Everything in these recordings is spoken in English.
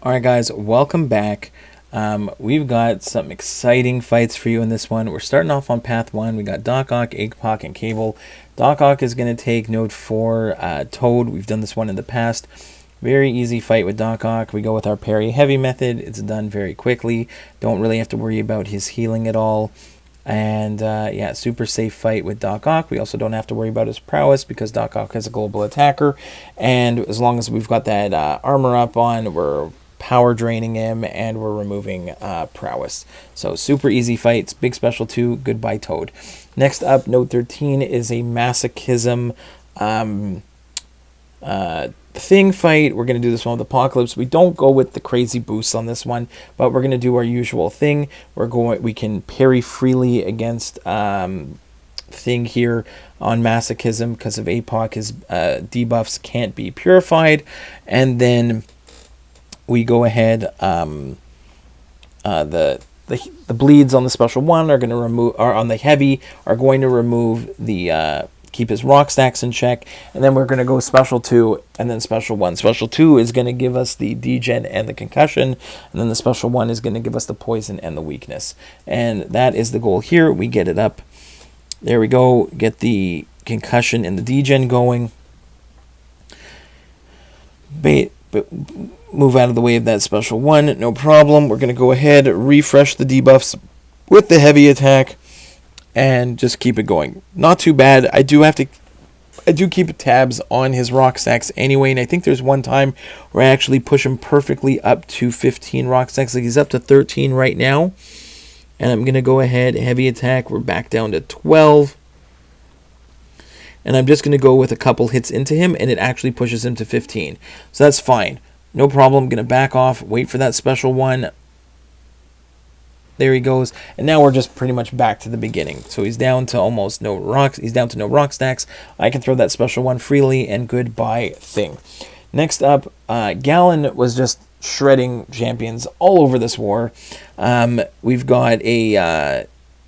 Alright guys, welcome back. We've got some exciting fights for you in this one. We're starting off on path 1. We got Oc, Apoc, and Cable. Oc is going to take node 4, Toad. We've done this one in the past. Very easy fight with Oc. We go with our parry heavy method. It's done very quickly. Don't really have to worry about his healing at all. And yeah, super safe fight with Oc. We also don't have to worry about his prowess because Oc is a global attacker. And as long as we've got that armor up on, we're power draining him and we're removing prowess. So super easy fights. Big special 2. Goodbye Toad. Next up, node 13 is a masochism thing fight. We're going to do this one with Apocalypse. We don't go with the crazy boosts on this one, but we're going to do our usual thing. We can parry freely against thing here on masochism because of Apoc. His debuffs can't be purified, and then we go ahead. The bleeds on the special 1 are going to remove, or on the heavy are going to remove the keep his rock stacks in check, and then we're going to go special 2 and then special 1. Special 2 is going to give us the degen and the concussion, and then the special 1 is going to give us the poison and the weakness. And that is the goal here. We get it up. There we go. Get the concussion and the degen going. Move out of the way of that special 1, no problem. We're going to go ahead, refresh the debuffs with the heavy attack, and just keep it going. Not too bad. I do keep tabs on his rock stacks anyway, and I think there's one time where I actually push him perfectly up to 15 rock stacks. Like he's up to 13 right now, and I'm going to go ahead, heavy attack. We're back down to 12. And I'm just going to go with a couple hits into him, and it actually pushes him to 15. So that's fine. No problem. I'm going to back off, wait for that special 1. There he goes. And now we're just pretty much back to the beginning. So he's down to almost no rocks. He's down to no rock stacks. I can throw that special 1 freely, and goodbye thing. Next up, Galan was just shredding champions all over this war. We've got a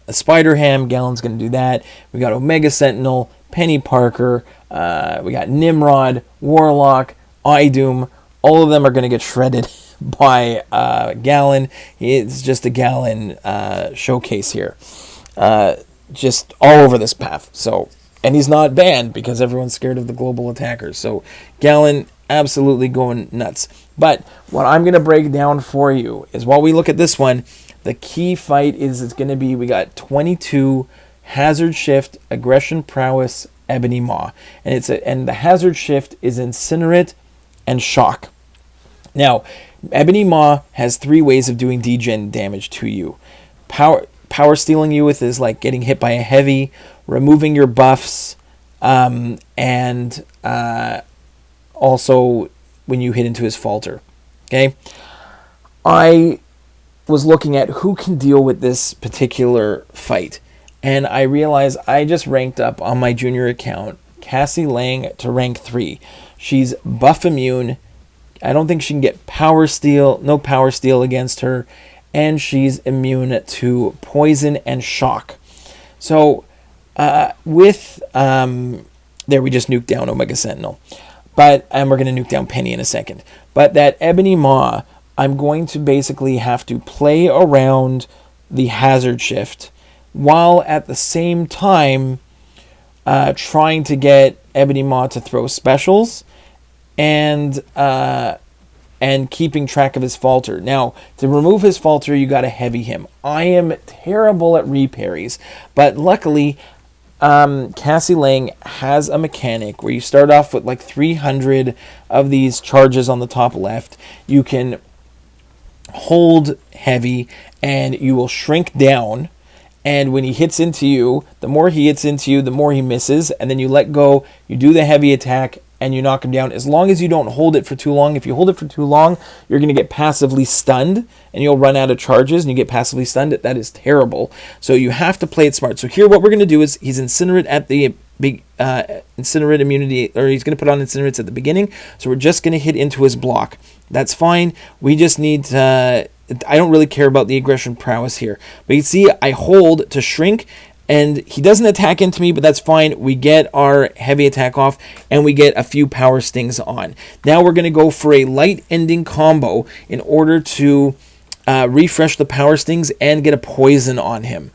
Spiderham. Galan's going to do that. We got Omega Sentinel, Peni Parker, we got Nimrod, Warlock, Idoom. All of them are going to get shredded by Galan. It's just a Galan showcase here. Just all over this path. So, and he's not banned because everyone's scared of the global attackers. So Galan absolutely going nuts. But what I'm going to break down for you is while we look at this one, the key fight is it's going to be, we got 22 hazard shift, aggression, prowess, Ebony Maw, and the hazard shift is incinerate and shock. Now, Ebony Maw has 3 ways of doing degen damage to you. Power stealing you with is like getting hit by a heavy, removing your buffs, and also when you hit into his falter. Okay, I was looking at who can deal with this particular fight. And I realized I just ranked up on my junior account Cassie Lang to rank 3. She's buff immune. I don't think she can get power steal, no power steal against her. And she's immune to poison and shock. So there we just nuked down Omega Sentinel. And we're going to nuke down Peni in a second. But that Ebony Maw, I'm going to basically have to play around the hazard shift, while at the same time trying to get Ebony Maw to throw specials and keeping track of his falter. Now, to remove his falter, you got to heavy him. I am terrible at reparries, but luckily Cassie Lang has a mechanic where you start off with like 300 of these charges on the top left. You can hold heavy and you will shrink down. And when he hits into you, the more he hits into you, the more he misses. And then you let go, you do the heavy attack, and you knock him down. As long as you don't hold it for too long. If you hold it for too long, you're going to get passively stunned, and you'll run out of charges, and you get passively stunned. That is terrible. So you have to play it smart. So here what we're going to do is he's incinerate at the big incinerate immunity, or he's going to put on incinerates at the beginning. So we're just going to hit into his block. That's fine. We just need to... I don't really care about the aggression prowess here. But you can see I hold to shrink, And he doesn't attack into me, but that's fine. We get our heavy attack off, and we get a few power stings on. Now we're going to go for a light ending combo in order to refresh the power stings and get a poison on him.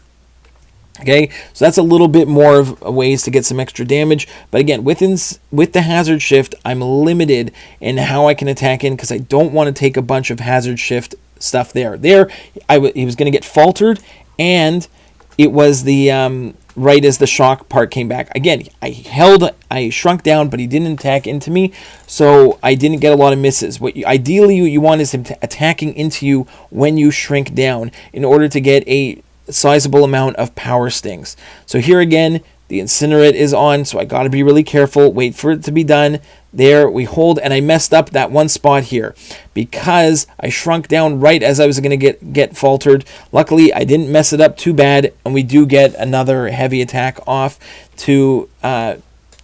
Okay, so that's a little bit more of ways to get some extra damage. But again, with the hazard shift, I'm limited in how I can attack in because I don't want to take a bunch of hazard shift stuff there. He was going to get faltered, and it was the right as the shock part came back. Again, I shrunk down, but he didn't attack into me, so I didn't get a lot of misses. Ideally you want is him attacking into you when you shrink down in order to get a sizable amount of power stings. So here again, the incinerate is on, so I got to be really careful. Wait for it to be done. There we hold, and I messed up that one spot here because I shrunk down right as I was going to get faltered. Luckily, I didn't mess it up too bad, and we do get another heavy attack off to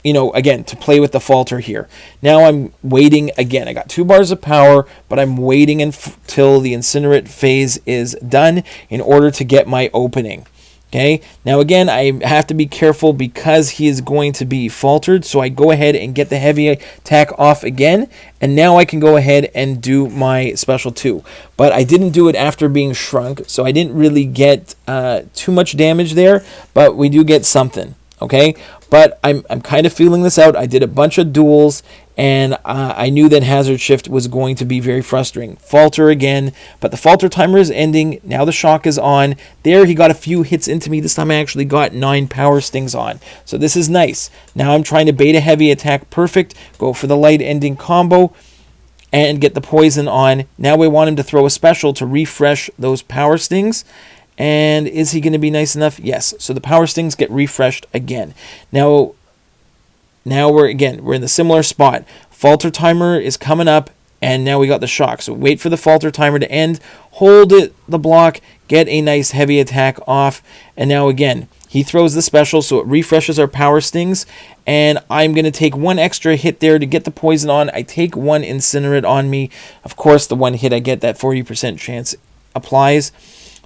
again, to play with the falter here. Now I'm waiting again. I got 2 bars of power, but I'm waiting until the incinerate phase is done in order to get my opening. Okay, now again, I have to be careful because he is going to be faltered, so I go ahead and get the heavy attack off again, and now I can go ahead and do my special 2. But I didn't do it after being shrunk, so I didn't really get too much damage there, but we do get something. Okay, but I'm kind of feeling this out. I did a bunch of duels, and I knew that hazard shift was going to be very frustrating. Falter again, but the falter timer is ending. Now the shock is on. There he got a few hits into me. This time I actually got 9 power stings on. So this is nice. Now I'm trying to bait a heavy attack perfect, go for the light ending combo, and get the poison on. Now we want him to throw a special to refresh those power stings. And is he going to be nice enough? Yes. So the power stings get refreshed again. Now we're in the similar spot. Falter timer is coming up, and now we got the shock. So wait for the falter timer to end, hold the block, get a nice heavy attack off, and now again, he throws the special, so it refreshes our power stings, and I'm going to take 1 extra hit there to get the poison on. I take 1 incinerate on me. Of course, the 1 hit I get, that 40% chance applies.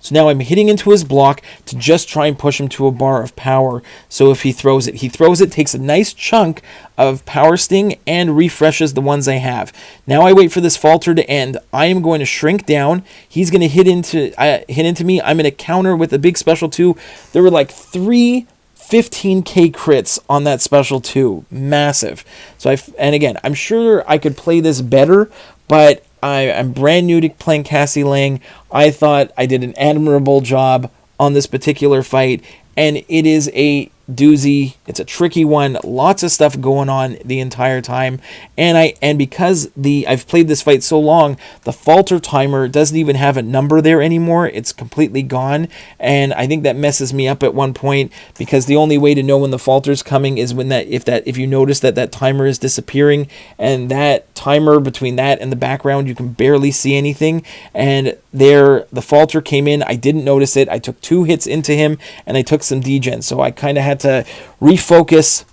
So now I'm hitting into his block to just try and push him to a bar of power. So if he throws it, takes a nice chunk of power sting and refreshes the ones I have. Now I wait for this falter to end. I am going to shrink down. He's going to hit into me. I'm going to counter with a big special 2. There were like 3 15k crits on that special 2. Massive. So and again, I'm sure I could play this better, but I'm brand new to playing Cassie Lang. I thought I did an admirable job on this particular fight, and it is a doozy. It's a tricky one. Lots of stuff going on the entire time, and because I've played this fight so long, the falter timer doesn't even have a number there anymore. It's completely gone, and I think that messes me up at one point because the only way to know when the falter's coming is when if you notice that timer is disappearing, and that timer between that and the background you can barely see anything, and there the falter came in. I didn't notice it. I took 2 hits into him, and I took some degen, so I kind of had to refocus,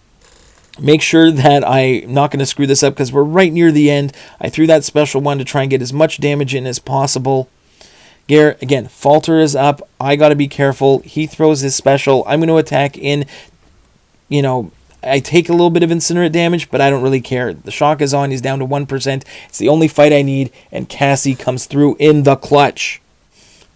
make sure that I'm not going to screw this up because we're right near the end. I threw that special 1 to try and get as much damage in as possible. Again, falter is up. I got to be careful. He throws his special. I'm going to attack in. I take a little bit of incinerate damage, but I don't really care. The shock is on. He's down to 1%. It's the only fight I need, and Cassie comes through in the clutch.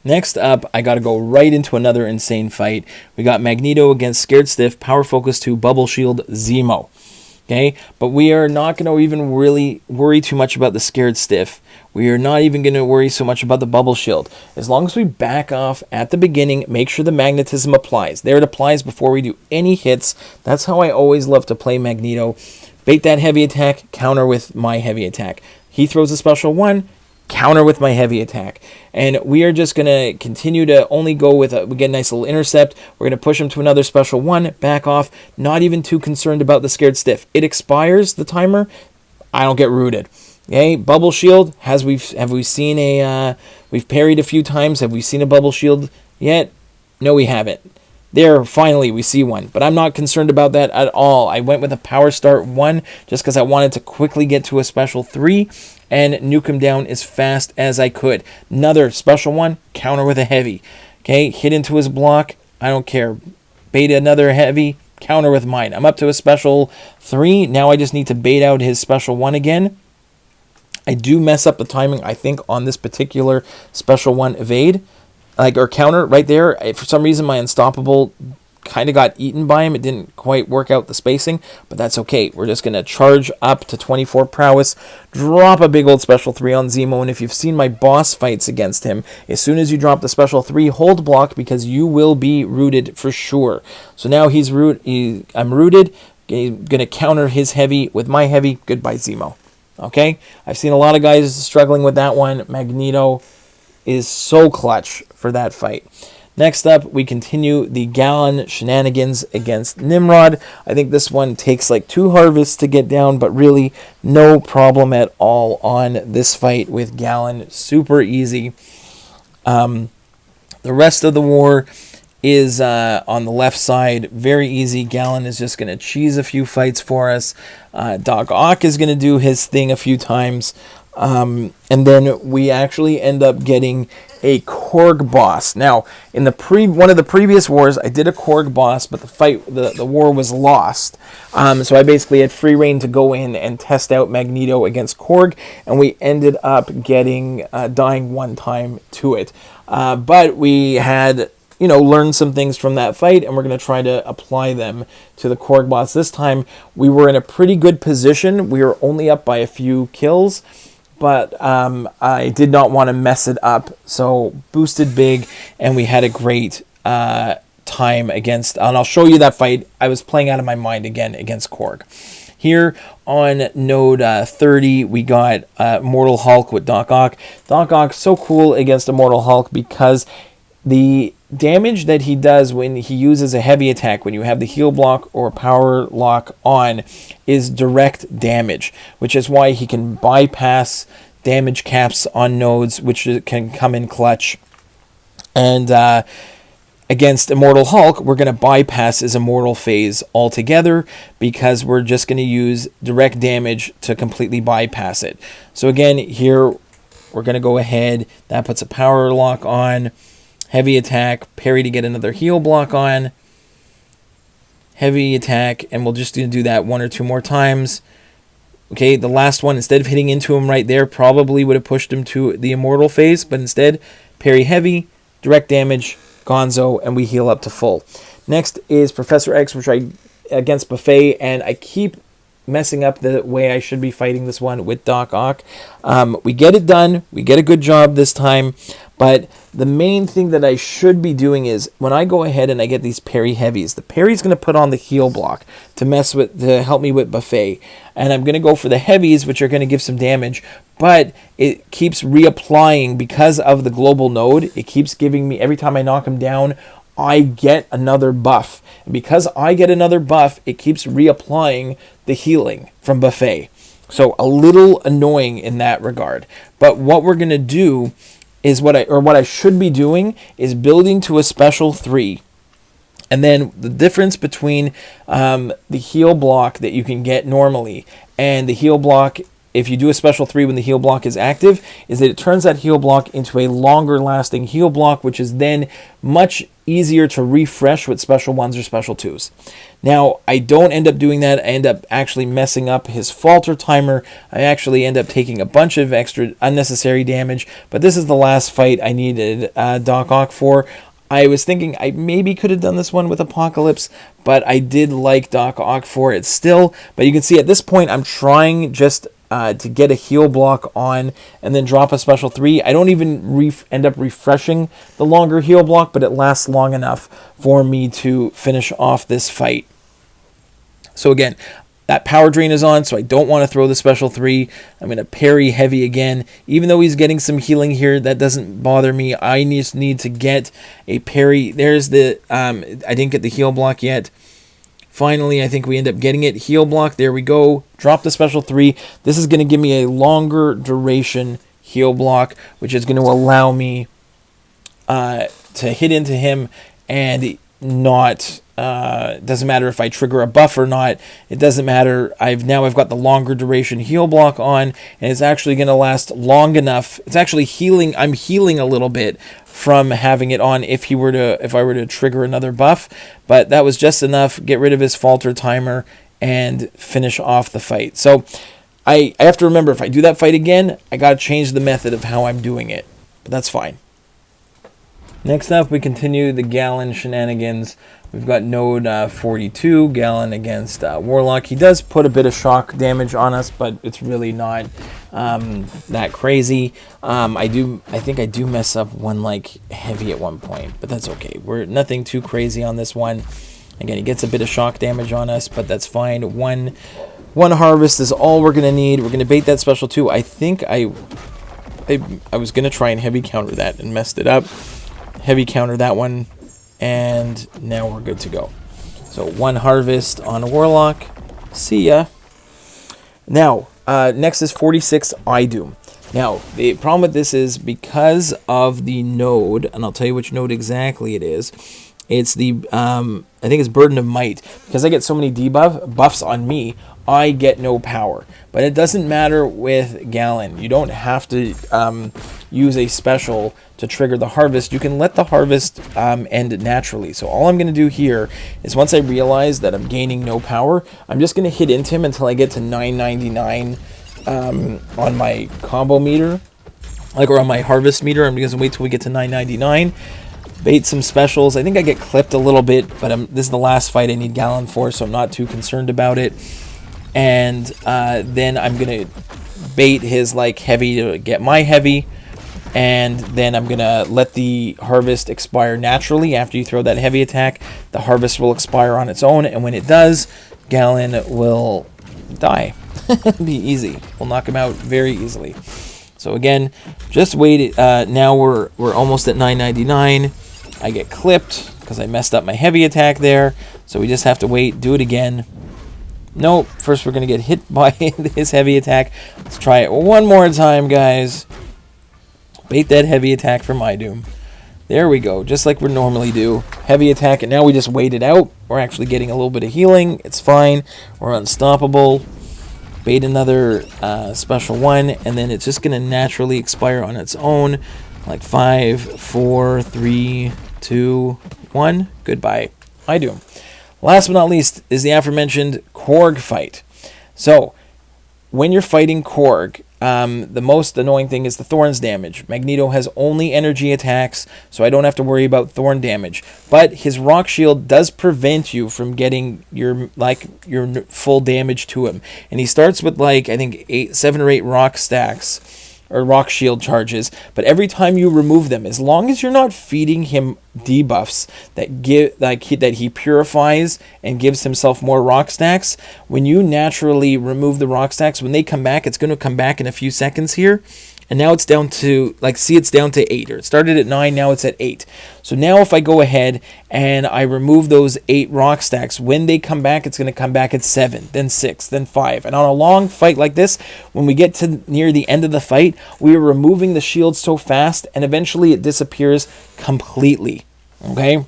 Next up, I got to go right into another insane fight. We got Magneto against Scared Stiff, Power Focus 2, Bubble Shield, Zemo. Okay, but we are not going to even really worry too much about the Scared Stiff. We are not even going to worry so much about the Bubble Shield. As long as we back off at the beginning, make sure the magnetism applies. There it applies before we do any hits. That's how I always love to play Magneto. Bait that heavy attack, counter with my heavy attack. He throws a special 1, counter with my heavy attack. And we are just going to continue to only go with we get a nice little intercept. We're going to push him to another special 1, back off, not even too concerned about the Scared Stiff. It expires, the timer, I don't get rooted. Okay, Bubble Shield, have we seen we've parried a few times, have we seen a Bubble Shield yet? No, we haven't. There, finally, we see one. But I'm not concerned about that at all. I went with a Power Start 1 just because I wanted to quickly get to a Special 3 and nuke him down as fast as I could. Another Special 1, counter with a Heavy. Okay, hit into his block. I don't care. bait another heavy, counter with mine. I'm up to a special 3. Now I just need to bait out his special 1 again. I do mess up the timing, I think, on this particular special 1 evade, or counter right there. For some reason, my unstoppable kind of got eaten by him. It didn't quite work out the spacing, but that's okay. We're just going to charge up to 24 prowess, drop a big old special 3 on Zemo, and if you've seen my boss fights against him, as soon as you drop the special 3, hold block because you will be rooted for sure. So now I'm rooted. I'm going to counter his heavy with my heavy. Goodbye, Zemo. Okay? I've seen a lot of guys struggling with that one. Magneto is so clutch for that fight. Next up, we continue the Galan shenanigans against Nimrod. I think this one takes like 2 harvests to get down, but really no problem at all on this fight with Galan. Super easy. The rest of the war is on the left side. Very easy. Galan is just going to cheese a few fights for us. Oc is going to do his thing a few times. And then we actually end up getting a Korg boss. Now, in the one of the previous wars, I did a Korg boss, but the war was lost. So I basically had free reign to go in and test out Magneto against Korg, and we ended up getting dying 1 time to it. But we had learned some things from that fight, and we're going to try to apply them to the Korg boss. This time, we were in a pretty good position. We were only up by a few kills, but I did not want to mess it up, so boosted big, and we had a great time against, and I'll show you that fight. I was playing out of my mind again against Korg. Here on node 30, we got Mortal Hulk with Doc Ock. Doc Ock, so cool against Immortal Hulk because the damage that he does when he uses a heavy attack, when you have the heal block or power lock on, is direct damage, which is why he can bypass damage caps on nodes, which can come in clutch. And against Immortal Hulk, we're going to bypass his immortal phase altogether because we're just going to use direct damage to completely bypass it. So again, here we're going to go ahead. That puts a power lock on. Heavy attack, parry to get another heal block on. Heavy attack, and we'll just do that 1 or 2 more times. Okay, the last one, instead of hitting into him right there, probably would have pushed him to the immortal phase, but instead, parry heavy, direct damage, gonzo, and we heal up to full. Next is Professor X, which against Buffet, and I keep messing up the way I should be fighting this one with Doc Ock. We get it done. We get a good job this time. But the main thing that I should be doing is when I go ahead and I get these parry heavies, the parry's going to put on the heal block to help me with Buffet. And I'm going to go for the heavies, which are going to give some damage. But it keeps reapplying because of the global node. It keeps giving me, every time I knock him down, I get another buff. And because I get another buff, it keeps reapplying the healing from Buffet. So a little annoying in that regard. But what we're going to do is what I should be doing is building to a special 3. And then the difference between the heal block that you can get normally and the heal block, if you do a special 3 when the heal block is active, is that it turns that heal block into a longer lasting heal block, which is then much easier to refresh with special 1s or special 2s. Now, I don't end up doing that. I end up actually messing up his falter timer. I actually end up taking a bunch of extra unnecessary damage, but this is the last fight I needed Doc Ock for. I was thinking I maybe could have done this one with Apocalypse, but I did like Doc Ock for it still. But you can see at this point I'm trying just to get a heal block on and then drop a special 3. I don't even end up refreshing the longer heal block, but it lasts long enough for me to finish off this fight. So again, that power drain is on, so I don't want to throw the special 3. I'm going to parry heavy again. Even though he's getting some healing here, that doesn't bother me. I just need to get a parry. There's the, I didn't get the heal block yet. Finally, I think we end up getting it. Heal block, there we go. Drop the special 3. This is going to give me a longer duration heal block, which is going to allow me to hit into him and not... doesn't matter if I trigger a buff or not. It doesn't matter. I've got the longer duration heal block on, and it's actually going to last long enough. It's actually healing. I'm healing a little bit from having it on if I were to trigger another buff, but that was just enough. Get rid of his falter timer and finish off the fight. So I have to remember, if I do that fight again, I got to change the method of how I'm doing it, but that's fine. Next up, we continue the Galan shenanigans. We've got node 42, Galan against Warlock. He does put a bit of shock damage on us, but it's really not that crazy. I think I do mess up one like heavy at one point, but that's okay. We're nothing too crazy on this one. Again, he gets a bit of shock damage on us, but that's fine. One harvest is all we're gonna need. We're gonna bait that special too. I think I was gonna try and heavy counter that and messed it up. Heavy counter that one, and now we're good to go. So one harvest on a Warlock. See ya. Now, next is 46 Idoom. Now, the problem with this is because of the node, and I'll tell you which node exactly it is. It's the, I think it's Burden of Might. Because I get so many buffs on me, I get no power. But it doesn't matter with Galan. You don't have to use a special to trigger the harvest. You can let the harvest end naturally. So all I'm going to do here is, once I realize that I'm gaining no power, I'm just going to hit into him until I get to 999 on my combo meter, or on my harvest meter. I'm going to wait till we get to 999. Bait some specials. I think I get clipped a little bit, but this is the last fight I need Galan for, so I'm not too concerned about it. And then I'm going to bait his like heavy to get my heavy, and then I'm going to let the harvest expire naturally. After you throw that heavy attack, the harvest will expire on its own, and when it does, Galan will die. Be easy. We'll knock him out very easily. So again, just wait. Now we're almost at 999. I get clipped because I messed up my heavy attack there. So we just have to wait, do it again. Nope, first we're going to get hit by his heavy attack. Let's try it one more time, guys. Bait that heavy attack from Idoom. There we go, just like we normally do. Heavy attack, and now we just wait it out. We're actually getting a little bit of healing. It's fine. We're unstoppable. Bait another special one, and then it's just going to naturally expire on its own. Like 5, 4, 3, 2, 1. Goodbye. Idoom. Last but not least is the aforementioned Korg fight. So, when you're fighting Korg, the most annoying thing is the Thorns damage. Magneto has only energy attacks, so I don't have to worry about Thorn damage. But his Rock Shield does prevent you from getting your full damage to him. And he starts with I think 7 or 8 rock stacks, or Rock Shield charges, but every time you remove them, as long as you're not feeding him debuffs that he purifies and gives himself more rock stacks, when you naturally remove the rock stacks, when they come back, it's going to come back in a few seconds here. And now it's down to, it's down to 8. Or it started at 9, now it's at 8. So now if I go ahead and I remove those 8 rock stacks, when they come back, it's going to come back at 7, then 6, then 5. And on a long fight like this, when we get to near the end of the fight, we are removing the shield so fast, and eventually it disappears completely. Okay?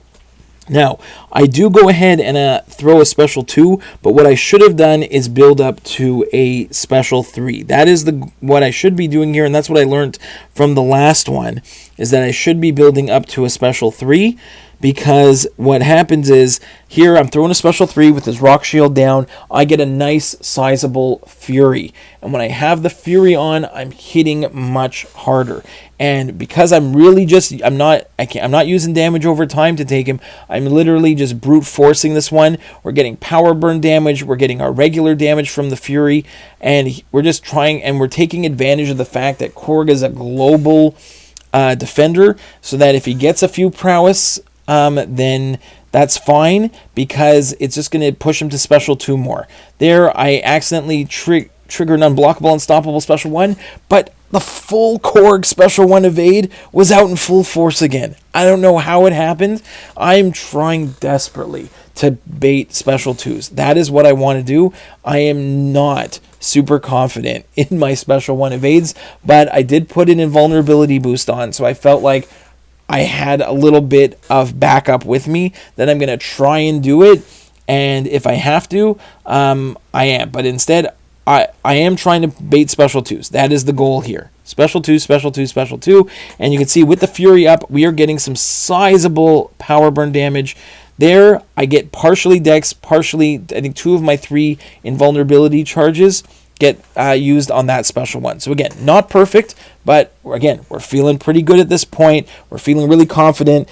Now, I do go ahead and throw a special 2, but what I should have done is build up to a special 3. That is what I should be doing here, and that's what I learned from the last one, is that I should be building up to a special 3, because what happens is, here I'm throwing a special 3 with his Rock Shield down, I get a nice sizable Fury, and when I have the Fury on, I'm hitting much harder. And because I'm really I'm not using damage over time to take him. I'm literally just brute forcing this one. We're getting power burn damage. We're getting our regular damage from the Fury. And we're just trying, and we're taking advantage of the fact that Korg is a global defender. So that if he gets a few prowess, then that's fine, because it's just going to push him to special 2 more. There, I accidentally trigger an unblockable, unstoppable special 1, but the full Korg special 1 evade was out in full force again. I don't know how it happened. I'm trying desperately to bait special 2s. That is what I want to do. I am not super confident in my special 1 evades, but I did put an invulnerability boost on, so I felt like I had a little bit of backup with me that I'm going to try and do it, and if I have to, I am. But instead, I am trying to bait special 2s. That is the goal here. Special 2, Special 2, Special 2. And you can see with the Fury up, we are getting some sizable power burn damage. There, I get partially Dex, partially, I think 2 of my 3 invulnerability charges get used on that special one. So again, not perfect, but again, we're feeling pretty good at this point. We're feeling really confident.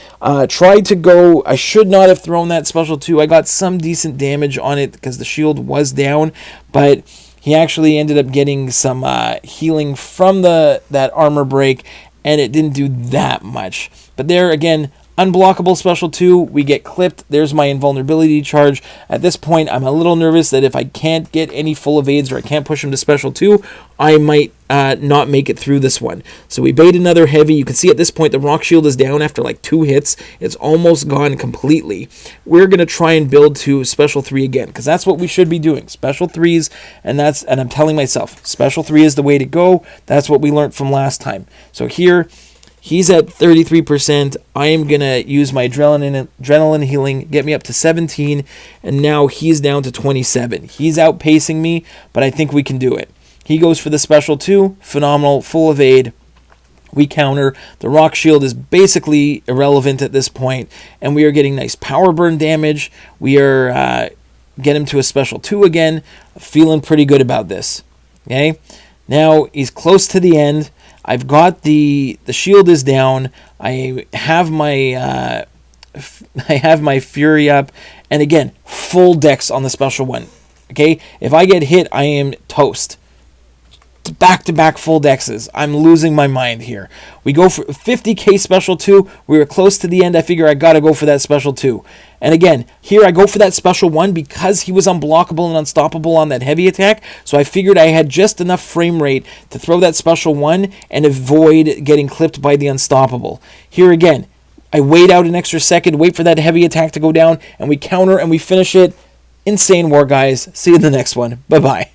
Tried to go, I should not have thrown that special 2. I got some decent damage on it because the shield was down, but he actually ended up getting some healing from that armor break, and it didn't do that much. But there, again, unblockable special 2, we get clipped. There's my invulnerability charge. At this point, I'm a little nervous that if I can't get any full evades or I can't push him to special 2, I might not make it through this one. So we bait another heavy. You can see at this point the rock shield is down after like 2 hits. It's almost gone completely. We're going to try and build to special 3 again, because that's what we should be doing. Special 3s, and I'm telling myself, special 3 is the way to go. That's what we learned from last time. So here, he's at 33%. I am going to use my adrenaline healing, get me up to 17, and now he's down to 27. He's outpacing me, but I think we can do it. He goes for the special 2, phenomenal, full evade. We counter. The rock shield is basically irrelevant at this point, and we are getting nice power burn damage. We are get him to a special 2 again. Feeling pretty good about this. Okay, now he's close to the end. I've got the shield is down. I have my Fury up, and again, full dex on the special one. Okay, if I get hit, I am toast. Back-to-back full dexes. I'm losing my mind here. We go for 50k special 2. We were close to the end. I figure I gotta go for that special 2. And again, here I go for that special 1 because he was unblockable and unstoppable on that heavy attack. So I figured I had just enough frame rate to throw that special 1 and avoid getting clipped by the unstoppable. Here again, I wait out an extra second, wait for that heavy attack to go down, and we counter and we finish it. Insane war, guys. See you in the next one. Bye-bye.